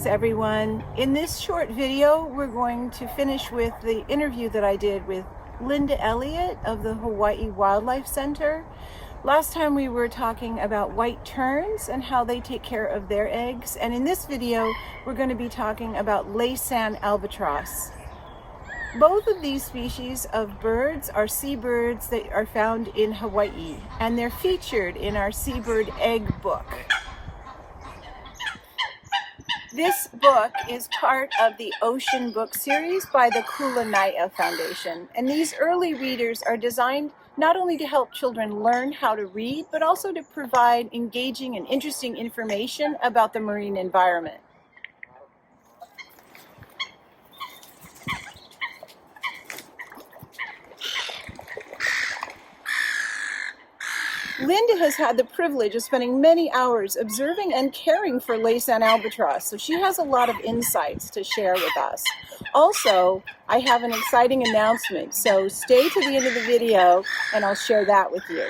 Greetings everyone. In this short video we're going to finish with the interview that I did with Linda Elliott of the Hawaii Wildlife Center. Last time we were talking about white terns and how they take care of their eggs, and in this video we're going to be talking about Laysan albatross. Both of these species of birds are seabirds that are found in Hawaii, and they're featured in our Seabird egg book. This book is part of the Ocean Book series by the Kulanai'a Foundation, and these early readers are designed not only to help children learn how to read, but also to provide engaging and interesting information about the marine environment. Linda has had the privilege of spending many hours observing and caring for Laysan albatross, so she has a lot of insights to share with us. Also, I have an exciting announcement, so stay to the end of the video and I'll share that with you.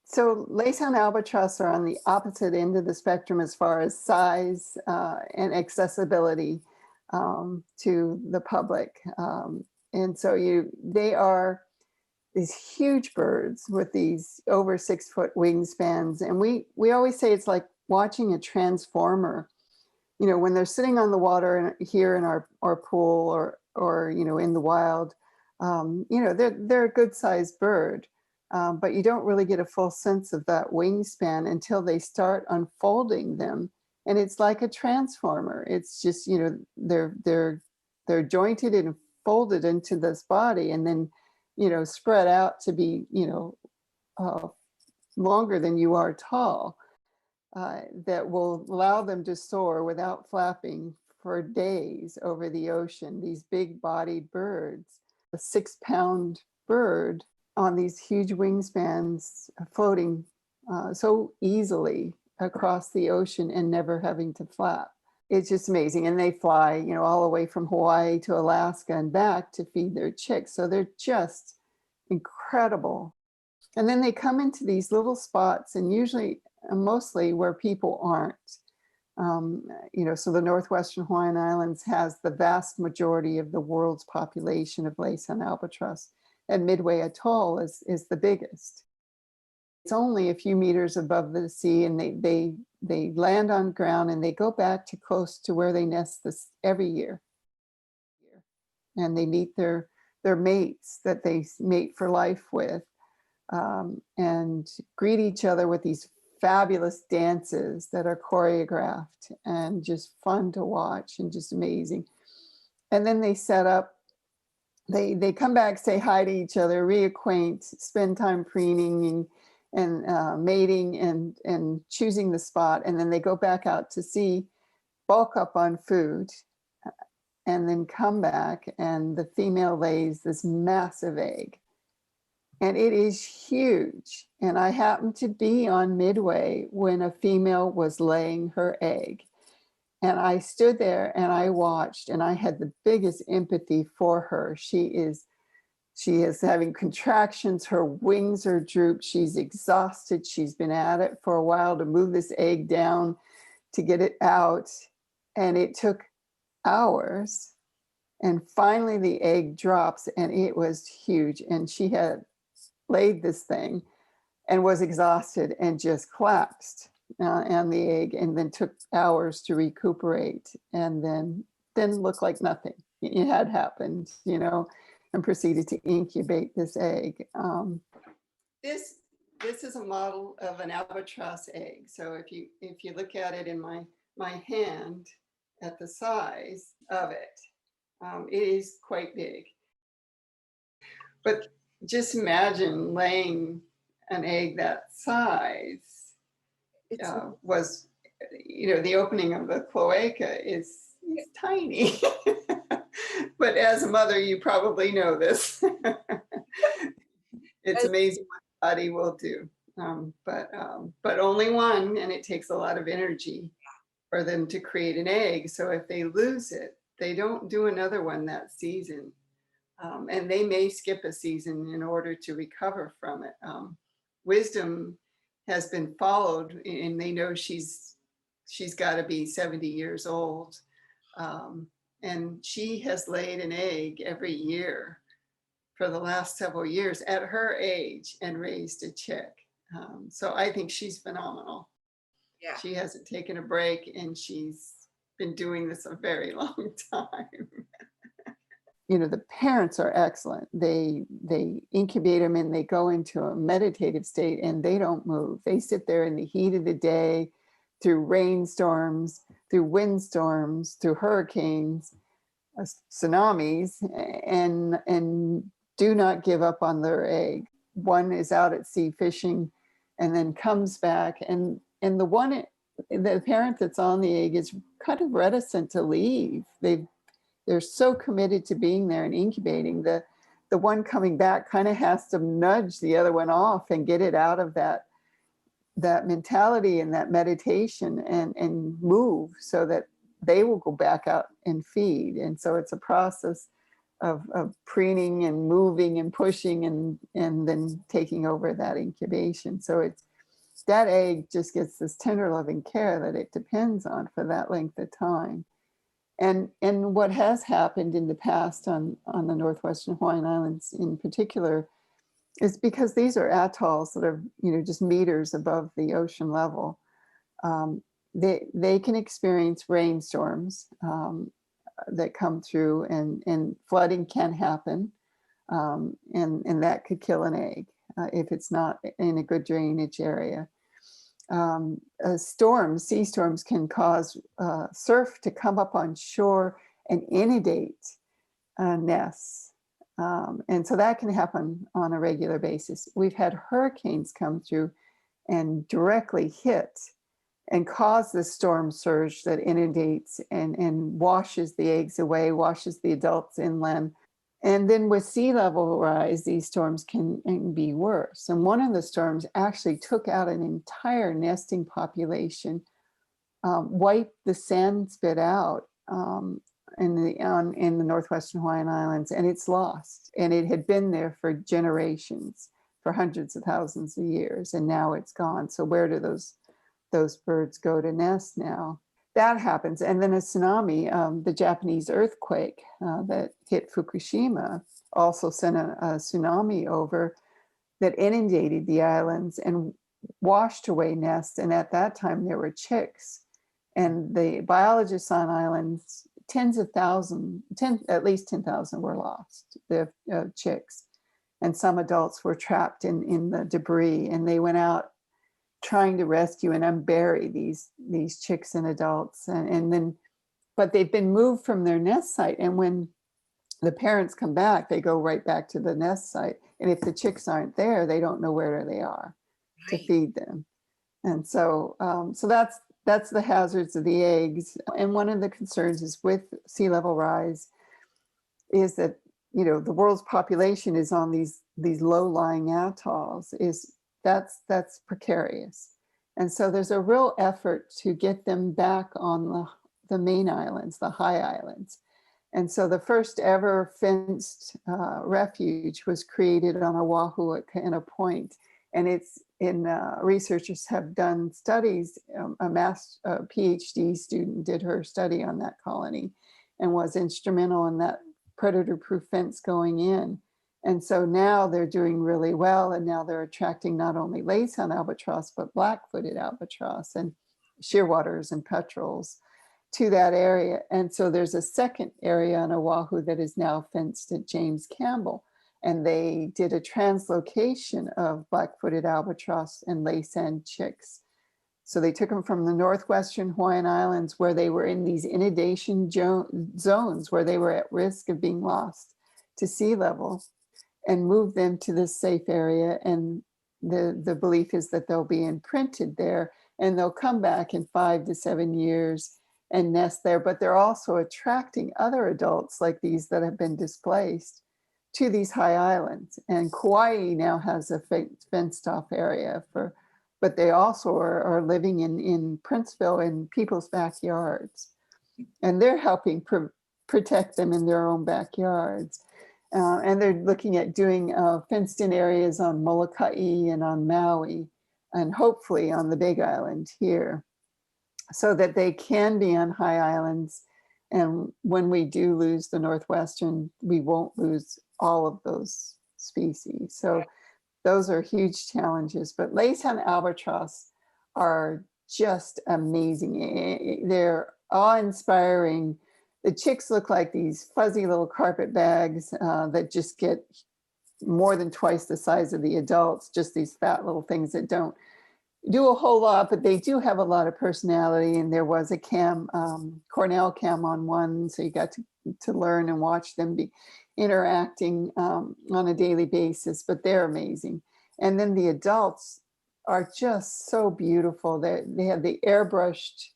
So Laysan albatross are on the opposite end of the spectrum as far as size and accessibility to the public. And so they are these huge birds with these over 6 foot wingspans. And we always say it's like watching a transformer. You know, when they're sitting on the water here in our pool or in the wild, they're a good sized bird. But you don't really get a full sense of that wingspan until they start unfolding them. And it's like a transformer. It's just, they're jointed and folded into this body and then, spread out to be, longer than you are tall, that will allow them to soar without flapping for days over the ocean. These big bodied birds, a 6-pound bird on these huge wingspans floating so easily across the ocean and never having to flap. It's just amazing. And they fly, all the way from Hawaii to Alaska and back to feed their chicks. So they're just incredible. And then they come into these little spots, and usually, mostly where people aren't. So the Northwestern Hawaiian Islands has the vast majority of the world's population of Laysan albatross. And Midway Atoll is the biggest. It's only a few meters above the sea, and they land on ground and they go back to close to where they nest this every year. And they meet their mates that they mate for life with, and greet each other with these fabulous dances that are choreographed and just fun to watch and just amazing. And then they set up. They come back, say hi to each other, reacquaint, spend time preening and mating and choosing the spot. And then they go back out to sea, bulk up on food, and then come back. And the female lays this massive egg. And it is huge. And I happened to be on Midway when a female was laying her egg. And I stood there and I watched, and I had the biggest empathy for her. She is having contractions. Her wings are drooped. She's exhausted. She's been at it for a while to move this egg down to get it out. And it took hours. And finally the egg drops, and it was huge. And she had laid this thing and was exhausted and just collapsed on the egg, and then took hours to recuperate, and then looked like nothing it had happened, and proceeded to incubate this egg. This is a model of an albatross egg. So if you look at it in my hand at the size of it, it is quite big. But just imagine laying an egg that size. Was, the opening of the cloaca is tiny. But as a mother, you probably know this. It's amazing what the body will do. But only one, and it takes a lot of energy for them to create an egg. So if they lose it, they don't do another one that season. And they may skip a season in order to recover from it. wisdom has been followed, and they know she's got to be 70 years old. And she has laid an egg every year for the last several years at her age and raised a chick. So I think she's phenomenal. Yeah. She hasn't taken a break, and she's been doing this a very long time. You know, the parents are excellent. They incubate them and they go into a meditative state and they don't move. They sit there in the heat of the day, through rainstorms, through windstorms, through hurricanes, tsunamis, and do not give up on their egg. One is out at sea fishing and then comes back, and the parent that's on the egg is kind of reticent to leave. They're so committed to being there and incubating. The one coming back kind of has to nudge the other one off and get it out of that mentality and that meditation and move so that they will go back out and feed. And so it's a process of preening and moving and pushing and then taking over that incubation. So it's that egg just gets this tender loving care that it depends on for that length of time. And what has happened in the past on the Northwestern Hawaiian Islands in particular is because these are atolls that are, you know, just meters above the ocean level. They can experience rainstorms that come through, and flooding can happen, and that could kill an egg if it's not in a good drainage area. Sea storms can cause surf to come up on shore and inundate nests. And so that can happen on a regular basis. We've had hurricanes come through and directly hit and cause the storm surge that inundates and washes the eggs away, washes the adults inland. And then with sea level rise, these storms can be worse. And one of the storms actually took out an entire nesting population, wiped the sand spit out in the Northwestern Hawaiian Islands, and it's lost. And it had been there for generations, for hundreds of thousands of years, and now it's gone. So where do those birds go to nest now? That happens. And then a tsunami, the Japanese earthquake that hit Fukushima, also sent a tsunami over that inundated the islands and washed away nests. And at that time, there were chicks. And the biologists on islands, at least 10,000 were lost, the chicks. And some adults were trapped in the debris. And they went out trying to rescue and unbury these chicks and adults, and then, but they've been moved from their nest site, and when the parents come back, they go right back to the nest site, and if the chicks aren't there, they don't know where they are to feed them. And so that's the hazards of the eggs. And one of the concerns is with sea level rise is that, you know, the world's population is on these low-lying atolls, that's precarious. And so there's a real effort to get them back on the main islands, the high islands. And so the first ever fenced refuge was created on Oahu at KNF Point. And it's researchers have done studies. A PhD student did her study on that colony and was instrumental in that predator-proof fence going in. And so now they're doing really well, and now they're attracting not only lace-hound albatross, but black-footed albatross and shearwaters and petrels to that area. And so there's a second area on Oahu that is now fenced at James Campbell, and they did a translocation of black-footed albatross and lace-end chicks. So they took them from the Northwestern Hawaiian Islands, where they were in these inundation zones where they were at risk of being lost to sea level, and move them to this safe area. And the belief is that they'll be imprinted there, and they'll come back in 5 to 7 years and nest there. But they're also attracting other adults like these that have been displaced to these high islands. And Kauai now has a fenced off area but they also are living in Princeville in people's backyards. And they're helping protect them in their own backyards. And they're looking at doing fenced-in areas on Molokai and on Maui, and hopefully on the Big Island here, so that they can be on high islands. And when we do lose the Northwestern, we won't lose all of those species. So those are huge challenges. But Laytown albatross are just amazing. They're awe-inspiring. The chicks look like these fuzzy little carpet bags that just get more than twice the size of the adults, just these fat little things that don't do a whole lot, but they do have a lot of personality. And there was a Cornell cam on one, so you got to learn and watch them be interacting on a daily basis, but they're amazing. And then the adults are just so beautiful. They have the airbrushed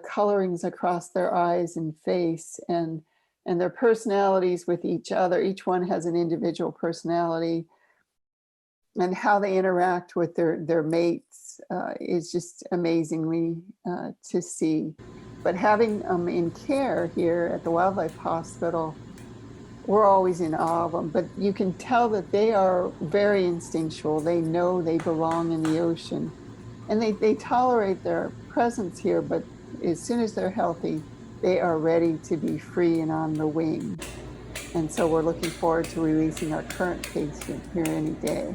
colorings across their eyes and face, and their personalities with each other. Each one has an individual personality, and how they interact with their mates is just amazingly to see. But having them in care here at the Wildlife Hospital, we're always in awe of them, but you can tell that they are very instinctual. They know they belong in the ocean, and they tolerate their presence here, but as soon as they're healthy, they are ready to be free and on the wing. And so we're looking forward to releasing our current patient here any day.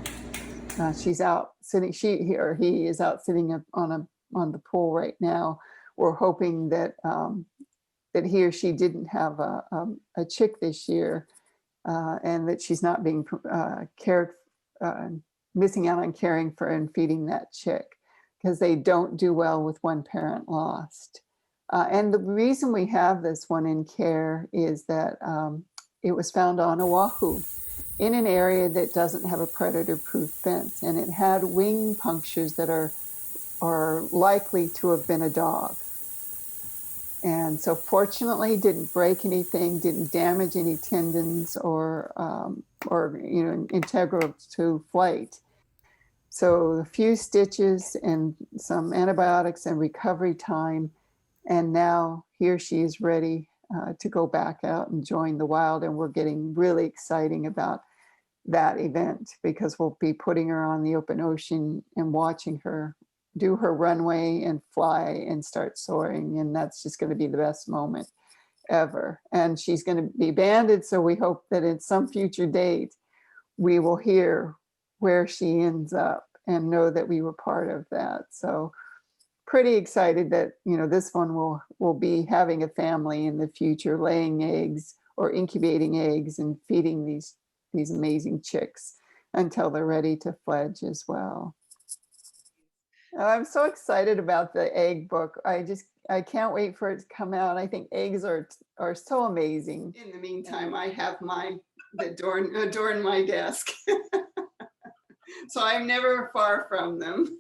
She's out sitting, he is out sitting on the pool right now. We're hoping that that he or she didn't have a chick this year, and that she's not being missing out on caring for and feeding that chick, because they don't do well with one parent lost. And the reason we have this one in care is that it was found on Oahu in an area that doesn't have a predator-proof fence, and it had wing punctures that are likely to have been a dog. And so fortunately didn't break anything, didn't damage any tendons or integral to flight. So a few stitches and some antibiotics and recovery time, and now he or she is ready to go back out and join the wild. And we're getting really exciting about that event, because we'll be putting her on the open ocean and watching her do her runway and fly and start soaring. And that's just going to be the best moment ever. And she's going to be banded, so we hope that at some future date we will hear where she ends up and know that we were part of that. So pretty excited that, you know, this one will be having a family in the future, laying eggs or incubating eggs and feeding these amazing chicks until they're ready to fledge as well. Oh, I'm so excited about the egg book. I can't wait for it to come out. I think eggs are so amazing. In the meantime, I have mine that adorn my desk. So I'm never far from them.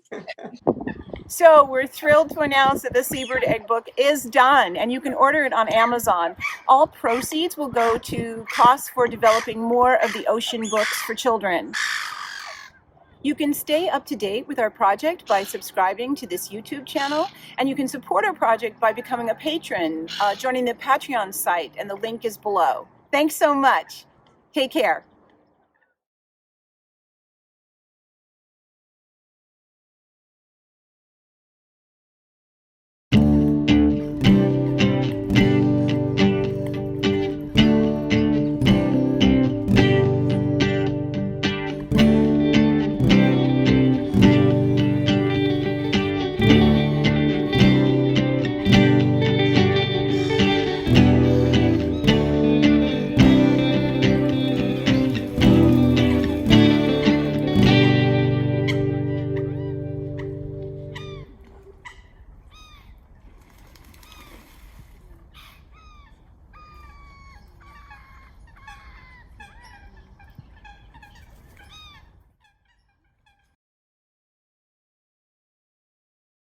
So we're thrilled to announce that the Seabird Egg Book is done, and you can order it on Amazon. All proceeds will go to costs for developing more of the ocean books for children. You can stay up to date with our project by subscribing to this YouTube channel, and you can support our project by becoming a patron, joining the Patreon site, and the link is below. Thanks so much. Take care.